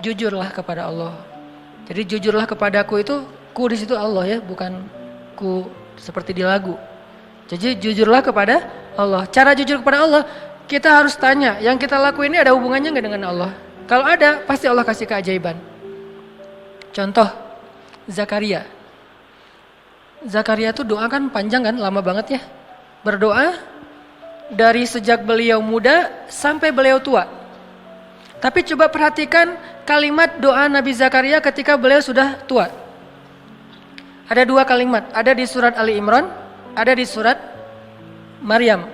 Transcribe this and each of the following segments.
jujurlah kepada Allah. Jadi jujurlah kepadaku itu, ku di situ Allah ya, bukan ku seperti di lagu. Jadi jujurlah kepada Allah. Cara jujur kepada Allah, kita harus tanya, yang kita lakuin ini ada hubungannya nggak dengan Allah? Kalau ada, pasti Allah kasih keajaiban. Contoh, Zakaria. Zakaria tuh doa kan panjang kan, lama banget ya. Berdoa dari sejak beliau muda sampai beliau tua. Tapi coba perhatikan kalimat doa Nabi Zakaria ketika beliau sudah tua. Ada dua kalimat, ada di surat Ali Imran, ada di surat Maryam.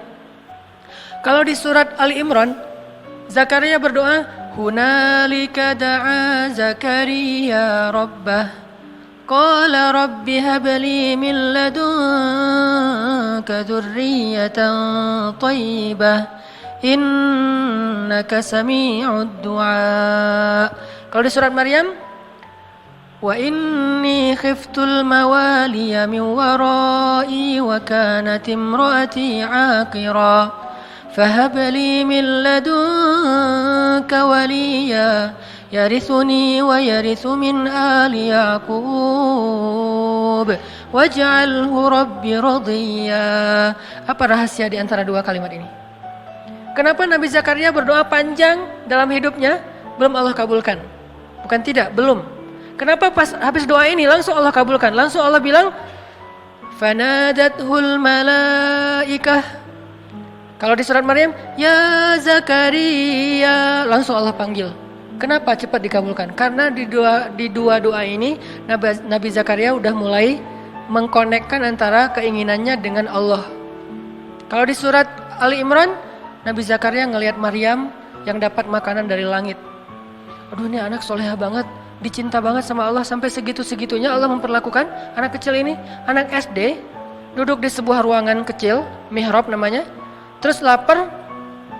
Kalau di surat Ali Imran, Zakaria berdoa, hunalika da'a Zakaria rabbah, qala rabbi habli min ladunka dzurriyyatan thayyibah, innaka sami'ud du'a. Kalau di surat Maryam, wa inni khiftul mawaliya min warai wa kanat imraati aqira fahab li min ladunka waliya yarithuni wa yarithu min ali yaqub waj'alhu rabbi radiyya. Apa rahasia di antara dua kalimat ini? Kenapa Nabi Zakaria berdoa panjang dalam hidupnya belum Allah kabulkan? Bukan tidak, belum. Kenapa pas habis doa ini langsung Allah kabulkan? Langsung Allah bilang, fanadathul malaikah. Kalau di surat Maryam, ya Zakaria, langsung Allah panggil. Kenapa cepat dikabulkan? Karena di dua doa ini Nabi Zakaria udah mulai mengkonekkan antara keinginannya dengan Allah. Kalau di surat Ali Imran, Nabi Zakaria ngelihat Maryam yang dapat makanan dari langit. Aduh, ini anak soleha banget, dicinta banget sama Allah, sampai segitu-segitunya Allah memperlakukan anak kecil ini. Anak SD duduk di sebuah ruangan kecil, mihrab namanya. Terus lapar,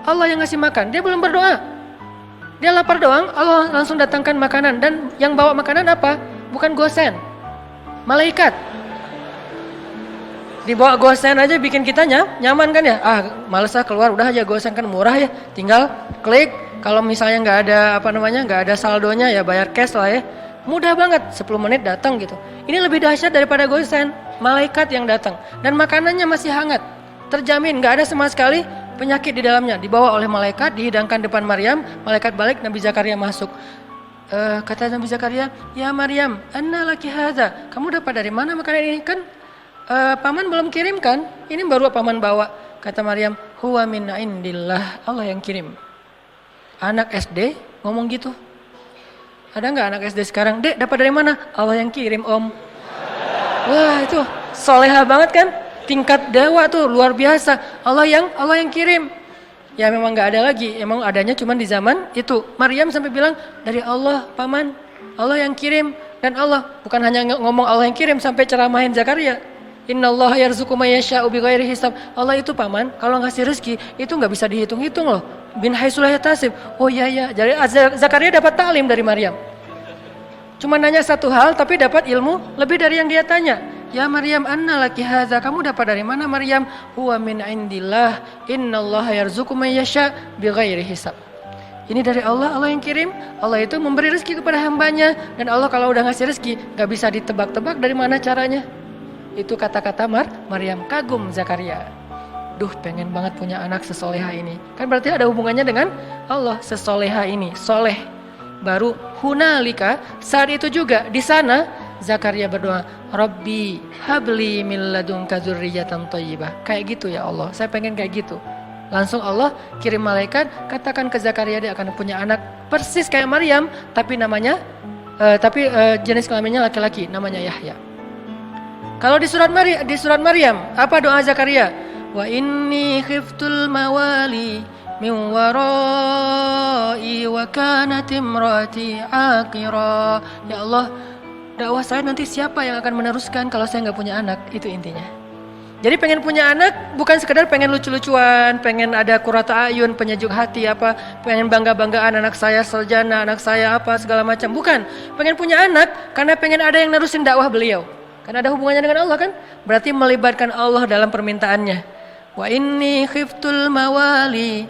Allah yang ngasih makan. Dia belum berdoa, dia lapar doang, Allah langsung datangkan makanan. Dan yang bawa makanan apa? Bukan gosen, malaikat. Dibawa gosen aja bikin kita nyaman kan ya. Males keluar, udah aja gosen kan murah ya, tinggal klik. Kalau misalnya nggak ada saldonya ya bayar cash lah ya. Mudah banget, 10 menit datang gitu. Ini lebih dahsyat daripada gosen, malaikat yang datang. Dan makanannya masih hangat, terjamin nggak ada sama sekali penyakit di dalamnya. Dibawa oleh malaikat, dihidangkan depan Maryam, malaikat balik, Nabi Zakaria masuk. Kata Nabi Zakaria, ya Maryam, anna laki hadza? Kamu dapat dari mana makanan ini? Kan paman belum kirim kan? Ini baru paman bawa. Kata Maryam, huwa min indillah, Allah yang kirim. Anak SD ngomong gitu. Ada nggak anak SD sekarang? Dek, dapat dari mana? Allah yang kirim, Om. Wah, itu soleha banget kan? Tingkat dewa tuh luar biasa. Allah yang kirim. Ya memang nggak ada lagi. Emang adanya cuma di zaman itu. Maryam sampai bilang dari Allah, paman. Allah yang kirim. Dan Allah bukan hanya ngomong Allah yang kirim, sampai ceramahin Zakaria. Innallaha yarzuqu may yasha'u bighairi hisab. Allah itu paman, kalau ngasih rezeki itu nggak bisa dihitung-hitung loh. Bin haitsu la yahtasib. Oh iya ya. Jadi Zakaria dapat taklim dari Maryam. Cuma nanya satu hal tapi dapat ilmu lebih dari yang dia tanya. Ya Maryam, anna laki hadza? Kamu dapat dari mana Maryam? Huwa min indillah. Innallaha yarzuqu may yasha' bighairi hisab. Ini dari Allah, Allah yang kirim. Allah itu memberi rezeki kepada hambanya. Dan Allah kalau udah ngasih rezeki gak bisa ditebak-tebak dari mana caranya. Itu kata-kata Maryam. Kagum Zakaria. Duh, pengen banget punya anak sesoleha ini. Kan berarti ada hubungannya dengan Allah. Sesoleha ini, soleh. Baru hunalika, saat itu juga di sana Zakaria berdoa, Rabbi habli min ladunka dzurriyyatan thayyibah. Kayak gitu ya Allah, saya pengen kayak gitu. Langsung Allah kirim malaikat, katakan ke Zakaria dia akan punya anak persis kayak Maryam, tapi namanya jenis kelaminnya laki-laki, namanya Yahya. Kalau di surat Maryam, apa doa Zakaria? Wa inni khiftul mawali min warai wa kanat imraati aqira. Ya Allah, dakwah saya nanti siapa yang akan meneruskan kalau saya nggak punya anak? Itu intinya. Jadi pengen punya anak bukan sekedar pengen lucu-lucuan, pengen ada qurrata ayun, penyejuk hati apa, pengen bangga-banggaan anak saya sarjana, anak saya apa segala macam. Bukan, pengen punya anak karena pengen ada yang nerusin dakwah beliau. Karena ada hubungannya dengan Allah kan? Berarti melibatkan Allah dalam permintaannya. Wa inni khiftul mawali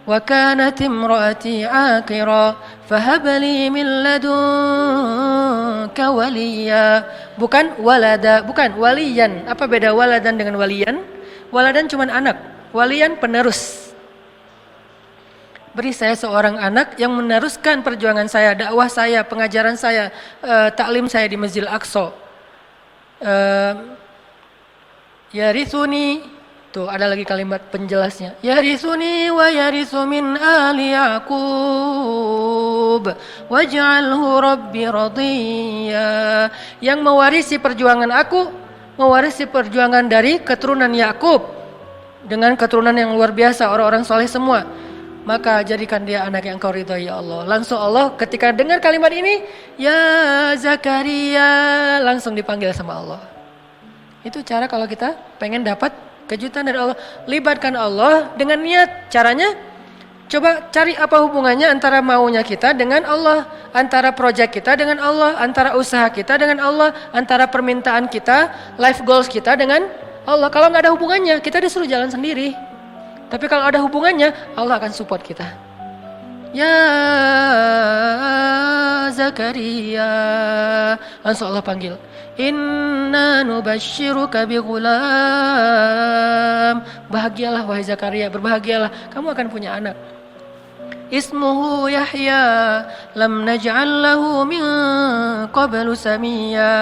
wa kanat imraati aqira fahab li min ladunka waliya. Bukan walada, bukan waliyan. Apa beda waladan dengan waliyan? Waladan cuma anak, waliyan penerus. Beri saya seorang anak yang meneruskan perjuangan saya, dakwah saya, pengajaran saya, taklim saya di Masjidil Aqsa. Yarithuni, tuh ada lagi kalimat penjelasnya. Yarithuni wa yarithu min ali Yaqub waj'alhu rabbi radiyya. Yang mewarisi perjuangan aku, mewarisi perjuangan dari keturunan Yakub dengan keturunan yang luar biasa, orang-orang soleh semua. Maka jadikan dia anak yang Engkau ridhai ya Allah. Langsung Allah ketika dengar kalimat ini, ya Zakaria, langsung dipanggil sama Allah. Itu cara kalau kita pengen dapat kejutan dari Allah. Libatkan Allah dengan niat. Caranya, coba cari apa hubungannya antara maunya kita dengan Allah. Antara proyek kita dengan Allah. Antara usaha kita dengan Allah. Antara permintaan kita, life goals kita dengan Allah. Kalau nggak ada hubungannya, kita disuruh jalan sendiri. Tapi kalau ada hubungannya, Allah akan support kita. Ya Zakaria, langsung Allah panggil. Inna nubashiruka bi ghulam. Bahagialah wahai Zakaria, berbahagialah, kamu akan punya anak. Ismuhu Yahya, lam naj'al lahu min qablu samiyya.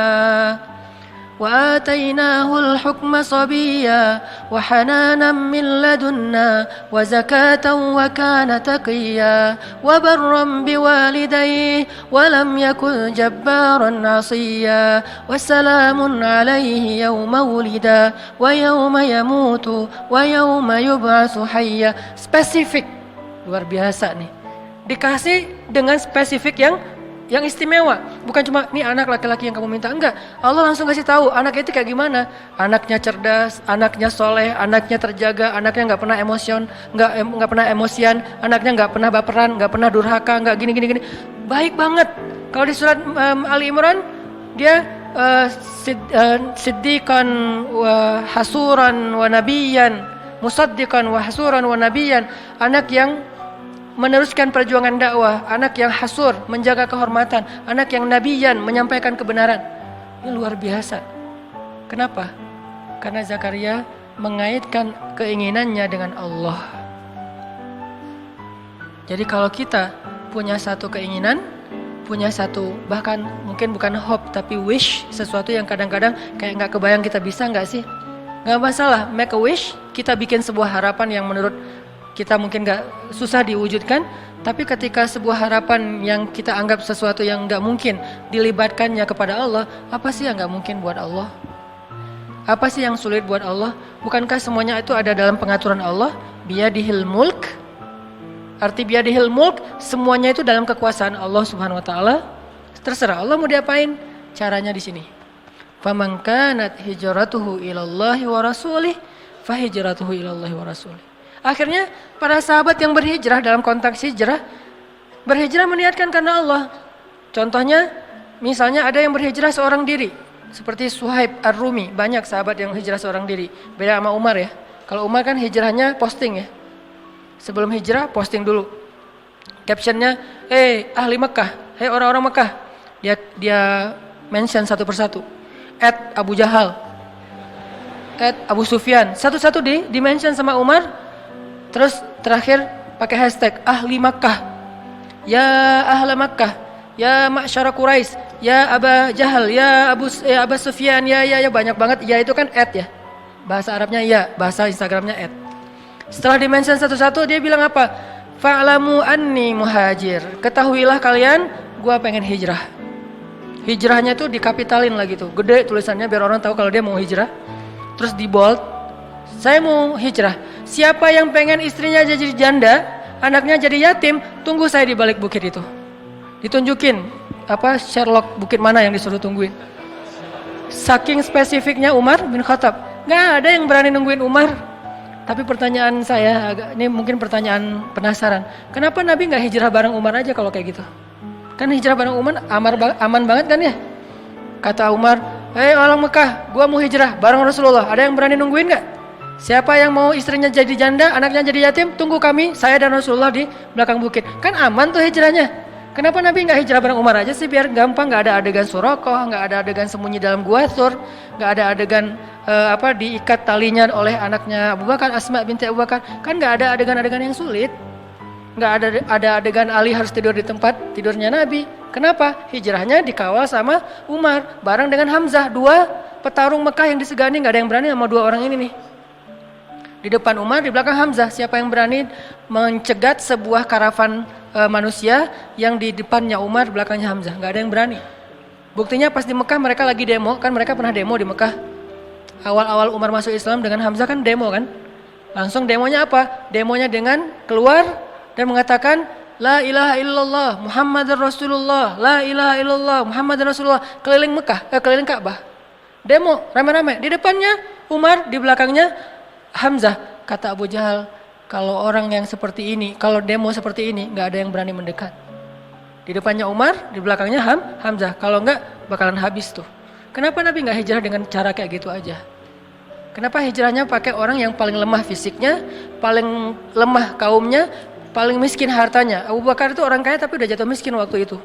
وآتيناه الحكم صبيا وحنانا من لدنا وزكاة وكان تقيا وبرا بوالديه ولم يكن جبارا عصيا وسلام عليه يوم ولد ويوم يموت ويوم يبعث حيا. Spesifik, luar biasa nih. Dikasih dengan spesifik yang istimewa, bukan cuma nih anak laki-laki yang kamu minta, enggak. Allah langsung kasih tahu anaknya itu kayak gimana. Anaknya cerdas, anaknya soleh, anaknya terjaga, anaknya nggak pernah nggak pernah emosian, anaknya nggak pernah baperan, nggak pernah durhaka, nggak gini. Baik banget. Kalau di surat Ali Imran dia siddiqan wa hasuran wa nabiyan, musaddiqan wa hasuran wa nabiyan, anak yang meneruskan perjuangan dakwah, anak yang hasur, menjaga kehormatan, anak yang nabiyan, menyampaikan kebenaran. Ini luar biasa. Kenapa? Karena Zakaria mengaitkan keinginannya dengan Allah. Jadi kalau kita punya satu keinginan, punya satu, bahkan mungkin bukan hope tapi wish, sesuatu yang kadang-kadang kayak nggak kebayang kita bisa nggak sih? Nggak masalah, make a wish, kita bikin sebuah harapan yang menurut kita mungkin gak susah diwujudkan, tapi ketika sebuah harapan yang kita anggap sesuatu yang gak mungkin dilibatkannya kepada Allah, apa sih yang gak mungkin buat Allah? Apa sih yang sulit buat Allah? Bukankah semuanya itu ada dalam pengaturan Allah? Biyadihil mulk. Arti biyadihil mulk, semuanya itu dalam kekuasaan Allah Subhanahu wa taala. Terserah Allah mau diapain, caranya di sini. Faman kanat hijratuhu ilallahi wa rasulih, fa hijratuhu ilallahi wa rasulih. Akhirnya para sahabat yang berhijrah dalam konteks hijrah, berhijrah meniatkan karena Allah. Contohnya, misalnya ada yang berhijrah seorang diri, seperti Suhaib Ar-Rumi, banyak sahabat yang hijrah seorang diri. Beda sama Umar ya. Kalau Umar kan hijrahnya posting ya. Sebelum hijrah posting dulu. Captionnya, ahli Mekah, orang-orang Mekah. Dia mention satu persatu. @Abu Jahal, @Abu Sufyan, satu-satu di mention sama Umar. Terus terakhir pakai hashtag ahli Makkah, ya ahla Makkah, ya ma'syara Quraisy, ya Aba Jahal, ya Abu Sufyan, ya banyak banget. Ya itu kan ya, bahasa Arabnya ya, bahasa Instagramnya . Setelah dimention satu-satu dia bilang apa? Fa'lamu anni muhajir, ketahuilah kalian gua pengen hijrah. Hijrahnya tuh dikapitalin lagi tuh, gede tulisannya biar orang tahu kalau dia mau hijrah. Terus di bold, saya mau hijrah. Siapa yang pengen istrinya jadi janda, anaknya jadi yatim, tunggu saya di balik bukit itu. Ditunjukin Sherlock bukit mana yang disuruh tungguin. Saking spesifiknya Umar bin Khattab, nggak ada yang berani nungguin Umar. Tapi pertanyaan saya, ini mungkin pertanyaan penasaran, kenapa Nabi nggak hijrah bareng Umar aja kalau kayak gitu? Kan hijrah bareng Umar aman banget kan ya? Kata Umar, orang Mekah, gua mau hijrah bareng Rasulullah, ada yang berani nungguin nggak? Siapa yang mau istrinya jadi janda, anaknya jadi yatim, tunggu kami, saya dan Rasulullah di belakang bukit. Kan aman tuh hijrahnya. Kenapa Nabi nggak hijrah bareng Umar aja sih, biar gampang, nggak ada adegan Surakoh, nggak ada adegan sembunyi dalam gua Thur, nggak ada adegan diikat talinya oleh anaknya Abu Bakar, Asma binti Abu Bakar. Kan nggak ada adegan-adegan yang sulit. Nggak ada adegan Ali harus tidur di tempat tidurnya Nabi. Kenapa? Hijrahnya dikawal sama Umar bareng dengan Hamzah, dua petarung Mekah yang disegani, nggak ada yang berani sama dua orang ini nih. Di depan Umar, di belakang Hamzah. Siapa yang berani mencegat sebuah karavan manusia yang di depannya Umar, di belakangnya Hamzah? Nggak ada yang berani. Buktinya pas di Mekah mereka lagi demo, kan mereka pernah demo di Mekah. Awal-awal Umar masuk Islam dengan Hamzah kan demo kan. Langsung demonya apa? Demonya dengan keluar dan mengatakan La ilaha illallah Muhammadar Rasulullah, La ilaha illallah Muhammadar Rasulullah, keliling Mekah, keliling Ka'bah. Demo rame-rame. Di depannya Umar, di belakangnya Hamzah. Kata Abu Jahal, kalau orang yang seperti ini, kalau demo seperti ini, nggak ada yang berani mendekat. Di depannya Umar, di belakangnya Hamzah. Kalau nggak, bakalan habis tuh. Kenapa Nabi nggak hijrah dengan cara kayak gitu aja? Kenapa hijrahnya pakai orang yang paling lemah fisiknya, paling lemah kaumnya, paling miskin hartanya? Abu Bakar itu orang kaya tapi udah jatuh miskin waktu itu.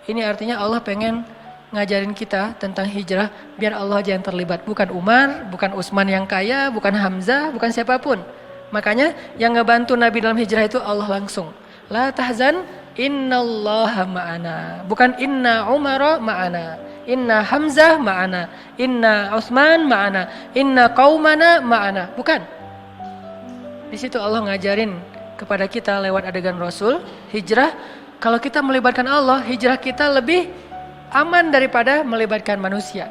Ini artinya Allah pengen ngajarin kita tentang hijrah biar Allah aja yang terlibat, bukan Umar, bukan Utsman yang kaya, bukan Hamzah, bukan siapapun. Makanya yang ngebantu Nabi dalam hijrah itu Allah langsung. La tahzan innallaha ma'ana, bukan inna Umara ma'ana, inna Hamzah ma'ana, inna Utsman ma'ana, inna qaumana ma'ana, bukan. Di situ Allah ngajarin kepada kita lewat adegan Rasul hijrah. Kalau kita melibatkan Allah, hijrah kita lebih aman daripada melibatkan manusia.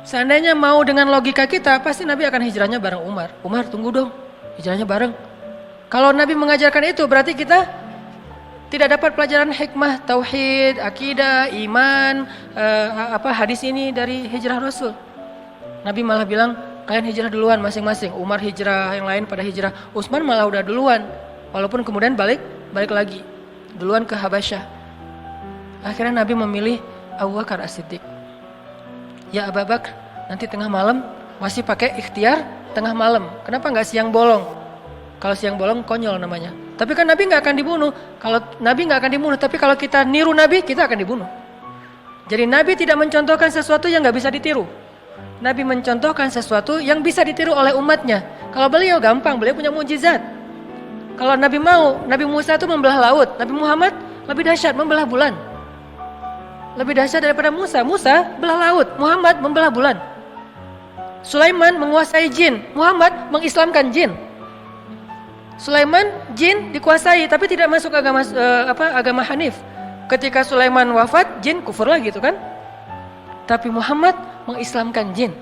Seandainya mau dengan logika kita, pasti Nabi akan hijrahnya bareng Umar. Umar tunggu dong, hijrahnya bareng. Kalau Nabi mengajarkan itu, berarti kita tidak dapat pelajaran hikmah, tauhid, akidah, iman, hadis ini dari hijrah Rasul. Nabi malah bilang, kalian hijrah duluan masing-masing. Umar hijrah, yang lain pada hijrah. Utsman malah udah duluan, walaupun kemudian balik lagi, duluan ke Habasyah. Akhirnya Nabi memilih Abu Bakar As-Siddiq. Ya Abu Bakar, nanti tengah malam masih pakai ikhtiar tengah malam. Kenapa nggak siang bolong? Kalau siang bolong konyol namanya. Tapi kan Nabi nggak akan dibunuh. Kalau Nabi nggak akan dibunuh, tapi kalau kita niru Nabi, kita akan dibunuh. Jadi Nabi tidak mencontohkan sesuatu yang nggak bisa ditiru. Nabi mencontohkan sesuatu yang bisa ditiru oleh umatnya. Kalau beliau gampang, beliau punya mukjizat. Kalau Nabi mau, Nabi Musa itu membelah laut. Nabi Muhammad lebih dahsyat, membelah bulan. Lebih dahsyat daripada Musa. Musa belah laut, Muhammad membelah bulan. Sulaiman menguasai jin, Muhammad mengislamkan jin. Sulaiman jin dikuasai tapi tidak masuk agama Hanif. Ketika Sulaiman wafat, jin kufur lagi gitu kan. Tapi Muhammad mengislamkan jin.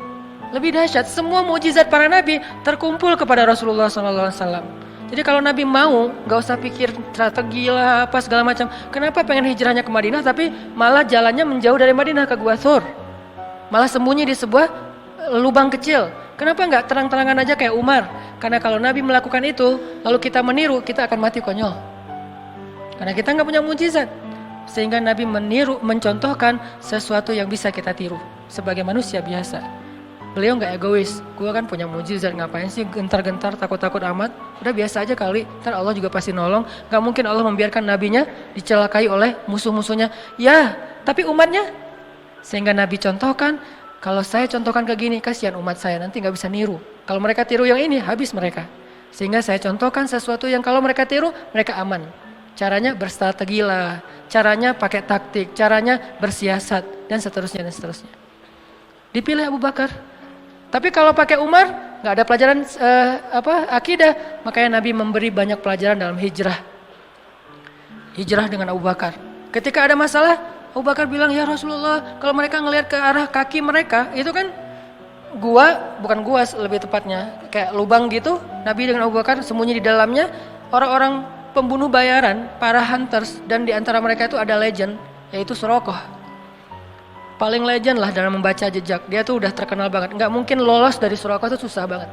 Lebih dahsyat, semua mukjizat para nabi terkumpul kepada Rasulullah SAW. Jadi kalau Nabi mau, gak usah pikir strategi lah apa segala macam. Kenapa pengen hijrahnya ke Madinah tapi malah jalannya menjauh dari Madinah ke Gua Thur? Malah sembunyi di sebuah lubang kecil. Kenapa nggak terang-terangan aja kayak Umar? Karena kalau Nabi melakukan itu, lalu kita meniru, kita akan mati konyol. Karena kita nggak punya mujizat. Sehingga Nabi mencontohkan sesuatu yang bisa kita tiru sebagai manusia biasa. Beliau nggak egois. Gua kan punya mujizat, ngapain sih gentar-gentar, takut-takut amat? Udah biasa aja kali. Ntar Allah juga pasti nolong. Gak mungkin Allah membiarkan nabinya dicelakai oleh musuh-musuhnya. Ya, tapi umatnya. Sehingga Nabi contohkan. Kalau saya contohkan ke gini, kasihan umat saya nanti nggak bisa niru. Kalau mereka tiru yang ini, habis mereka. Sehingga saya contohkan sesuatu yang kalau mereka tiru, mereka aman. Caranya berstrategi lah, caranya pakai taktik, caranya bersiasat dan seterusnya dan seterusnya. Dipilih Abu Bakar. Tapi kalau pakai Umar, nggak ada pelajaran akidah. Makanya Nabi memberi banyak pelajaran dalam hijrah. Hijrah dengan Abu Bakar. Ketika ada masalah, Abu Bakar bilang, ya Rasulullah, kalau mereka ngelihat ke arah kaki mereka, itu kan bukan gua lebih tepatnya, kayak lubang gitu. Nabi dengan Abu Bakar sembunyi di dalamnya, orang-orang pembunuh bayaran, para hunters, dan di antara mereka itu ada legend, yaitu Surakoh. Paling legend lah dalam membaca jejak. Dia tuh udah terkenal banget. Nggak mungkin lolos dari Surakoh itu susah banget.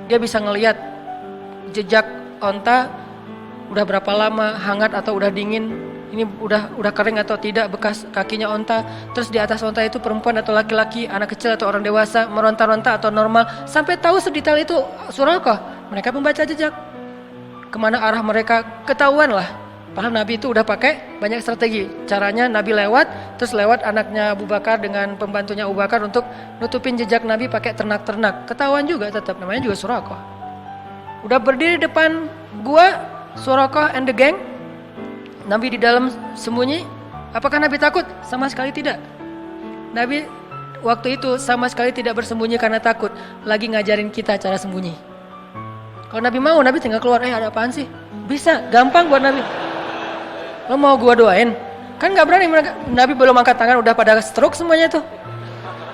Dia bisa ngelihat jejak onta udah berapa lama hangat atau udah dingin ini udah kering atau tidak bekas kakinya onta. Terus di atas onta itu perempuan atau laki-laki, anak kecil atau orang dewasa, meronta-ronta atau normal, sampai tahu sedetail itu Suraqah. Mereka membaca jejak. Kemana arah mereka ketahuan lah. Padahal Nabi itu udah pakai banyak strategi. Caranya Nabi lewat, terus lewat anaknya Abu Bakar dengan pembantunya Abu Bakar untuk nutupin jejak Nabi pakai ternak-ternak. Ketahuan juga tetap, namanya juga Suraqah. Udah berdiri depan gua, Suraqah and the gang. Nabi di dalam sembunyi. Apakah Nabi takut? Sama sekali tidak. Nabi waktu itu sama sekali tidak bersembunyi karena takut. Lagi ngajarin kita cara sembunyi. Kalau Nabi mau, Nabi tinggal keluar. Ada apaan sih? Bisa, gampang buat Nabi. Lo mau gua doain? Kan gak berani mereka. Nabi belum angkat tangan udah pada stroke semuanya tuh.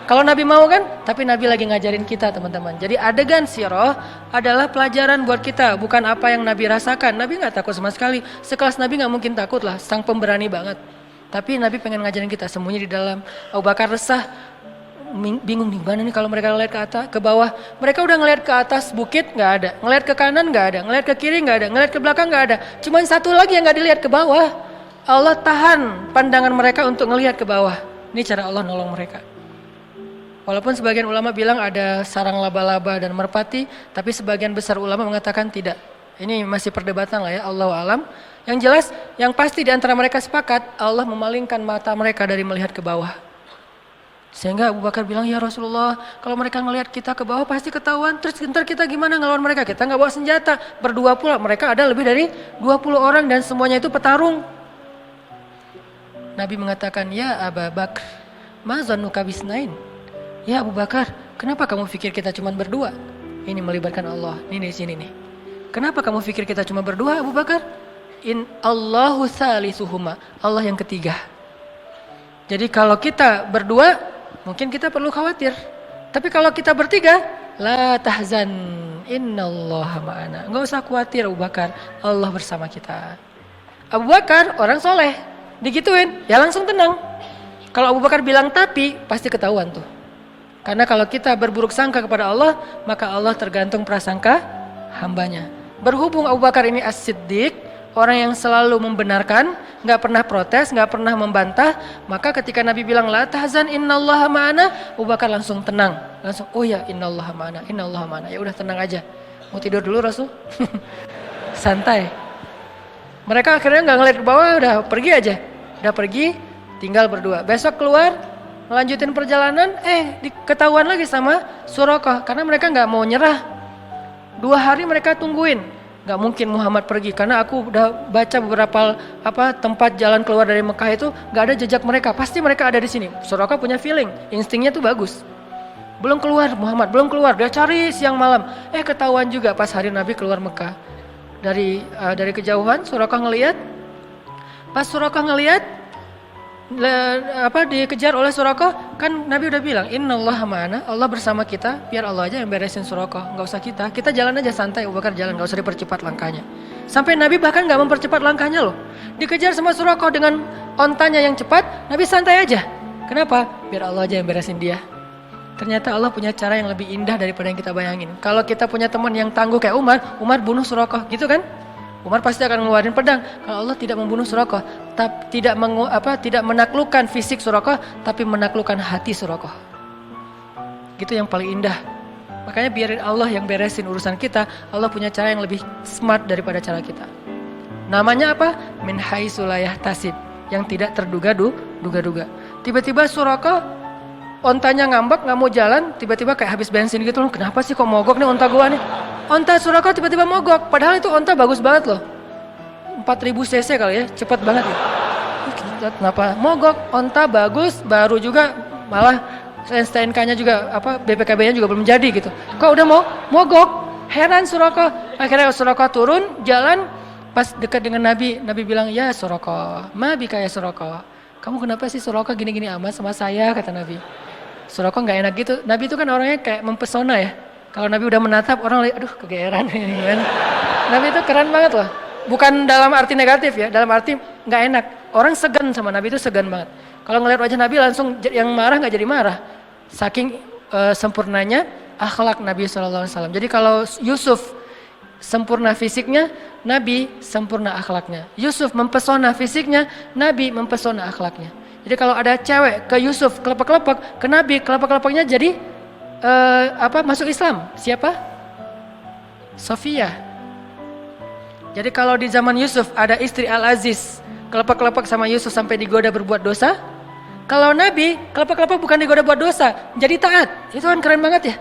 Kalau Nabi mau kan, tapi Nabi lagi ngajarin kita teman-teman. Jadi adegan sirah adalah pelajaran buat kita, bukan apa yang Nabi rasakan. Nabi gak takut sama sekali. Sekelas Nabi gak mungkin takut lah, sang pemberani banget. Tapi Nabi pengen ngajarin kita, sembunyi di dalam. Abu Bakar resah, bingung nih, mana nih kalau mereka ngeliat ke atas, ke bawah. Mereka udah ngeliat ke atas bukit gak ada, ngeliat ke kanan gak ada, ngeliat ke kiri gak ada, ngeliat ke belakang gak ada. Cuman satu lagi yang gak dilihat ke bawah. Allah tahan pandangan mereka untuk ngelihat ke bawah. Ini cara Allah nolong mereka. Walaupun sebagian ulama bilang ada sarang laba-laba dan merpati, tapi sebagian besar ulama mengatakan tidak. Ini masih perdebatan lah ya, Allahu alam. Yang jelas, yang pasti di antara mereka sepakat, Allah memalingkan mata mereka dari melihat ke bawah. Sehingga Abu Bakar bilang, ya Rasulullah, kalau mereka ngelihat kita ke bawah pasti ketahuan. Terus ntar kita gimana ngelawan mereka? Kita nggak bawa senjata. Berdua pula, mereka ada lebih dari 20 orang dan semuanya itu petarung. Nabi mengatakan, ya Abu Bakar, ma zannuka bisnain? Ya Abu Bakar, kenapa kamu pikir kita cuma berdua? Ini melibatkan Allah. Ini di sini nih. Kenapa kamu pikir kita cuma berdua, Abu Bakar? In Allahu salisuhuma. Allah yang ketiga. Jadi kalau kita berdua, mungkin kita perlu khawatir. Tapi kalau kita bertiga, la tahzan, innallaha ma'ana. Enggak usah khawatir Abu Bakar, Allah bersama kita. Abu Bakar orang soleh, digituin, ya langsung tenang. Kalau Abu Bakar bilang tapi, pasti ketahuan tuh. Karena kalau kita berburuk sangka kepada Allah, maka Allah tergantung prasangka hambanya. Berhubung Abu Bakar ini as-siddiq, orang yang selalu membenarkan, nggak pernah protes, nggak pernah membantah, maka ketika Nabi bilang la tahzan innallaha ma'ana, Abu Bakar langsung tenang, langsung oh ya innallaha ma'ana, ya udah tenang aja. Mau tidur dulu Rasul, santai. Mereka akhirnya nggak ngeliat ke bawah, udah pergi aja, udah pergi, tinggal berdua. Besok keluar, melanjutin perjalanan, diketahuan lagi sama Suraqah, karena mereka nggak mau nyerah. 2 hari mereka tungguin. Gak mungkin Muhammad pergi karena aku udah baca beberapa tempat jalan keluar dari Mekah itu gak ada jejak mereka. Pasti mereka ada di sini. Suraqah punya feeling, instingnya tuh bagus. Belum keluar Muhammad, belum keluar. Dia cari siang malam. Ketahuan juga pas hari Nabi keluar Mekah. Dari kejauhan Suraqah ngelihat. Pas Suraqah ngelihat dikejar oleh Suraqah, kan Nabi udah bilang innallaha ma'ana, Allah bersama kita, biar Allah aja yang beresin Suraqah, nggak usah kita jalan aja santai. Abu Bakar jalan, nggak usah dipercepat langkahnya. Sampai Nabi bahkan nggak mempercepat langkahnya loh. Dikejar sama Suraqah dengan ontanya yang cepat, Nabi santai aja. Kenapa? Biar Allah aja yang beresin dia. Ternyata Allah punya cara yang lebih indah daripada yang kita bayangin. Kalau kita punya teman yang tangguh kayak Umar bunuh Suraqah, gitu kan? Umar pasti akan ngeluarin pedang. Kalau Allah tidak membunuh Suraqah, tidak menaklukkan fisik Suraqah, tapi menaklukkan hati Suraqah. Gitu yang paling indah. Makanya biarin Allah yang beresin urusan kita. Allah punya cara yang lebih smart daripada cara kita. Namanya apa? Min haitsu la yahtasib, yang tidak terduga-duga. Tiba-tiba Suraqah ontanya ngambek, nggak mau jalan, tiba-tiba kayak habis bensin gitu loh. Kenapa sih kok mogok nih onta gua nih? Onta Suraqah tiba-tiba mogok, padahal itu onta bagus banget loh. 4000 cc kali ya, cepat banget ya. Kenapa mogok? Onta bagus, baru juga, malah STNK-nya juga BPKB-nya juga belum jadi gitu. Kok udah mau mogok? Heran Suraqah. Akhirnya Suraqah turun, jalan, pas dekat dengan Nabi bilang, "Ya Suraqah, ma bika ya Suraqah. Kamu kenapa sih Suraqah gini-gini amat sama saya?" kata Nabi. Suraqah nggak enak gitu. Nabi itu kan orangnya kayak mempesona ya. Kalau Nabi udah menatap, orang lihat, aduh kegeeran ini kan. Nabi itu keren banget loh. Bukan dalam arti negatif ya, dalam arti nggak enak. Orang segan sama Nabi itu segan banget. Kalau ngelihat wajah Nabi langsung yang marah nggak jadi marah. Saking sempurnanya akhlak Nabi SAW. Jadi kalau Yusuf sempurna fisiknya, Nabi sempurna akhlaknya. Yusuf mempesona fisiknya, Nabi mempesona akhlaknya. Jadi kalau ada cewek ke Yusuf kelepek-kelepek, ke Nabi kelepek-kelepeknya jadi masuk Islam. Siapa? Sofia. Jadi kalau di zaman Yusuf ada istri Al-Aziz kelepek-kelepek sama Yusuf sampai digoda berbuat dosa, kalau Nabi kelepek-kelepek bukan digoda buat dosa, jadi taat. Itu kan keren banget ya.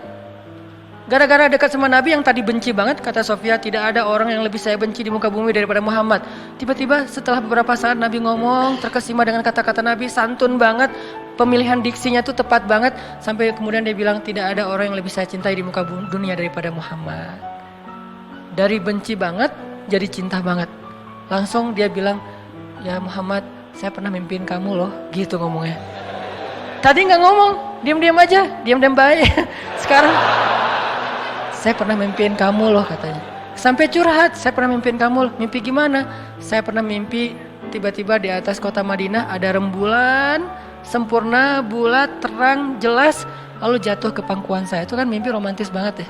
Gara-gara dekat sama Nabi yang tadi benci banget, kata Sofia, tidak ada orang yang lebih saya benci di muka bumi daripada Muhammad. Tiba-tiba setelah beberapa saat Nabi ngomong, terkesima dengan kata-kata Nabi, santun banget, pemilihan diksinya tuh tepat banget, sampai kemudian dia bilang, tidak ada orang yang lebih saya cintai di muka dunia daripada Muhammad. Dari benci banget, jadi cinta banget. Langsung dia bilang, ya Muhammad, saya pernah mimpiin kamu loh, gitu ngomongnya. Tadi nggak ngomong, diam-diam aja, diam-diam baik. Sekarang, saya pernah mimpiin kamu loh katanya. Sampai curhat, saya pernah mimpiin kamu loh. Mimpi gimana? Saya pernah mimpi tiba-tiba di atas kota Madinah ada rembulan, sempurna, bulat, terang, jelas, lalu jatuh ke pangkuan saya. Itu kan mimpi romantis banget ya.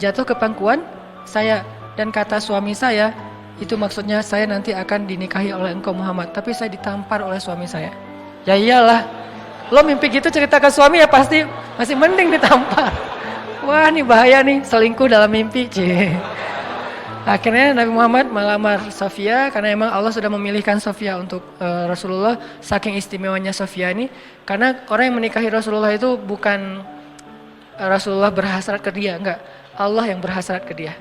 Jatuh ke pangkuan saya, dan kata suami saya, itu maksudnya saya nanti akan dinikahi oleh engkau Muhammad, tapi saya ditampar oleh suami saya. Ya iyalah, lo mimpi gitu cerita ke suami ya pasti masih mending ditampar. Wah ini bahaya nih, selingkuh dalam mimpi. Akhirnya Nabi Muhammad melamar Sofia karena emang Allah sudah memilihkan Sofia untuk Rasulullah. Saking istimewanya Sofia ini, karena orang yang menikahi Rasulullah itu bukan Rasulullah berhasrat ke dia, enggak, Allah yang berhasrat ke dia.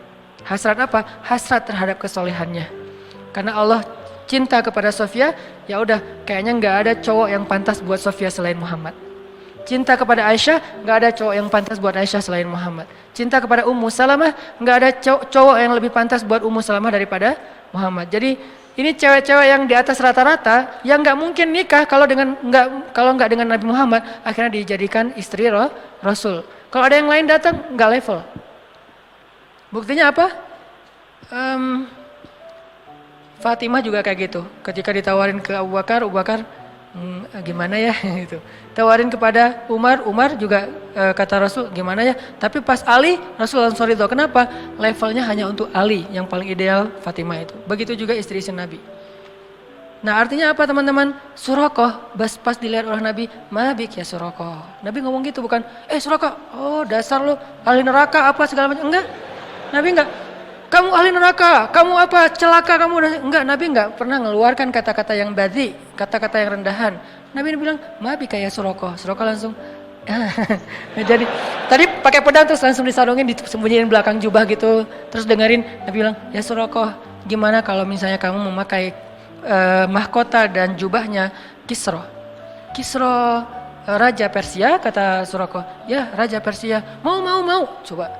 Hasrat apa? Hasrat terhadap kesolehannya. Karena Allah cinta kepada Sofia, ya udah kayaknya nggak ada cowok yang pantas buat Sofia selain Muhammad. Cinta kepada Aisyah, nggak ada cowok yang pantas buat Aisyah selain Muhammad. Cinta kepada Ummu Salamah, nggak ada cowok yang lebih pantas buat Ummu Salamah daripada Muhammad. Jadi ini cewek-cewek yang di atas rata-rata yang nggak mungkin nikah kalau nggak dengan Nabi Muhammad, akhirnya dijadikan istri Rasul. Kalau ada yang lain datang nggak level. Buktinya apa? Fatimah juga kayak gitu. Ketika ditawarin ke Abu Bakar, gimana ya gitu. Tawarin kepada Umar juga kata Rasul gimana ya. Tapi pas Ali, Rasul langsung ridho. Kenapa? Levelnya hanya untuk Ali, yang paling ideal Fatimah itu. Begitu juga istri-istri Nabi. Nah artinya apa teman-teman? Surakoh, pas dilihat oleh Nabi, mabik ya Surakoh. Nabi ngomong gitu bukan, Surakoh, oh dasar lu ahli neraka apa segala macam. Enggak, Nabi enggak. Kamu ahli neraka, kamu apa, celaka kamu. Enggak, Nabi enggak pernah mengeluarkan kata-kata yang badhi, kata-kata yang rendahan. Nabi bilang, mabik ya Surakoh. Surakoh langsung, jadi tadi pakai pedang terus langsung disarungin, disembunyiin belakang jubah gitu. Terus dengerin, Nabi bilang, ya Surakoh, gimana kalau misalnya kamu memakai mahkota dan jubahnya Kisra. Kisra Raja Persia, kata Surakoh. Ya Raja Persia, mau. Coba.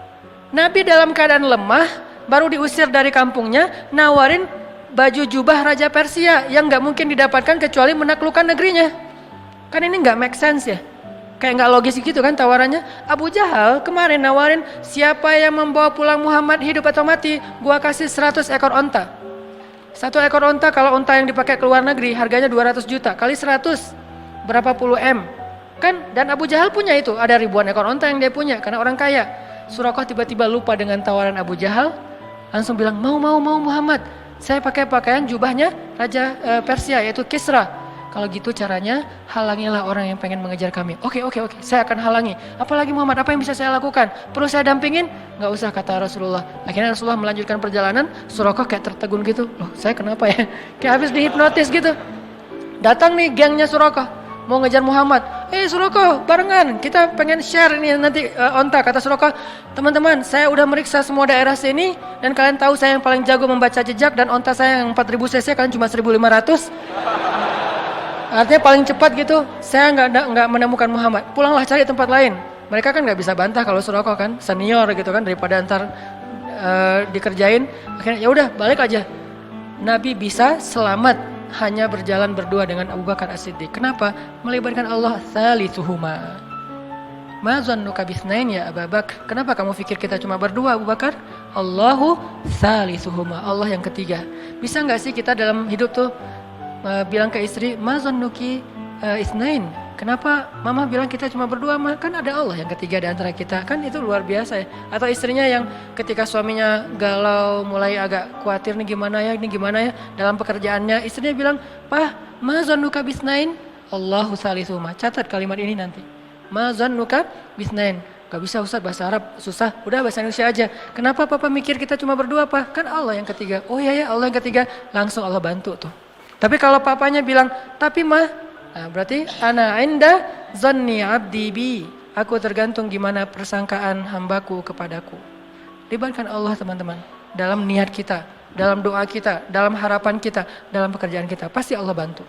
Nabi dalam keadaan lemah, baru diusir dari kampungnya, nawarin baju jubah Raja Persia yang gak mungkin didapatkan kecuali menaklukkan negerinya. Kan ini gak make sense ya. Kayak gak logis gitu kan tawarannya. Abu Jahal kemarin nawarin, siapa yang membawa pulang Muhammad hidup atau mati, gua kasih 100 ekor onta. 1 ekor onta, kalau onta yang dipakai ke luar negeri harganya 200 juta, kali 100 berapa puluh M kan. Dan Abu Jahal punya itu, ada ribuan ekor onta yang dia punya karena orang kaya. Surakoh tiba-tiba lupa dengan tawaran Abu Jahal, langsung bilang, mau Muhammad, saya pakai pakaian jubahnya Raja Persia yaitu Kisra. Kalau gitu caranya, halangilah orang yang pengen mengejar kami. Oke, saya akan halangi. Apalagi Muhammad, apa yang bisa saya lakukan? Perlu saya dampingin? Nggak usah, kata Rasulullah. Akhirnya Rasulullah melanjutkan perjalanan. Surakoh kayak tertegun gitu. Loh, saya kenapa ya? Kayak habis dihipnotis gitu. Datang nih gengnya Surakoh, mau ngejar Muhammad. Surakoh, barengan, kita pengen share ini nanti onta. Kata Surakoh, teman-teman, saya udah meriksa semua daerah sini, dan kalian tahu saya yang paling jago membaca jejak, dan onta saya yang 4000 cc, kalian cuma 1500. Artinya paling cepat gitu. Saya nggak menemukan Muhammad. Pulanglah cari tempat lain. Mereka kan nggak bisa bantah kalau Surakoh kan senior gitu kan, daripada antar dikerjain. Akhirnya ya udah balik aja. Nabi bisa selamat hanya berjalan berdua dengan Abu Bakar As-Siddiq. Kenapa? Melibatkan Allah thalithuhuma. Ma zannuka bisnain ya Abu Bakar. Kenapa kamu pikir kita cuma berdua Abu Bakar? Allahu thalithuhuma. Allah yang ketiga. Bisa nggak sih kita dalam hidup tuh bilang ke istri, ma zannuki isnain, kenapa mama bilang kita cuma berdua, mah kan ada Allah yang ketiga di antara kita, kan itu luar biasa ya. Atau istrinya yang ketika suaminya galau, mulai agak khawatir nih gimana ya, ini gimana ya dalam pekerjaannya, istrinya bilang, "Pah, ma zannuka bisnain? Allahu salisuhuma." Catat kalimat ini nanti. Ma zannuka bisnain. Gak bisa Ustaz, bahasa Arab susah, udah bahasa Indonesia aja. Kenapa papa mikir kita cuma berdua, Pak? Kan Allah yang ketiga. Oh iya ya, Allah yang ketiga, langsung Allah bantu tuh. Tapi kalau papanya bilang, tapi mah, nah berarti ana inda zanni abdi bi. Aku tergantung gimana persangkaan hambaku kepadaku. Libatkan Allah teman-teman, dalam niat kita, dalam doa kita, dalam harapan kita, dalam pekerjaan kita. Pasti Allah bantu.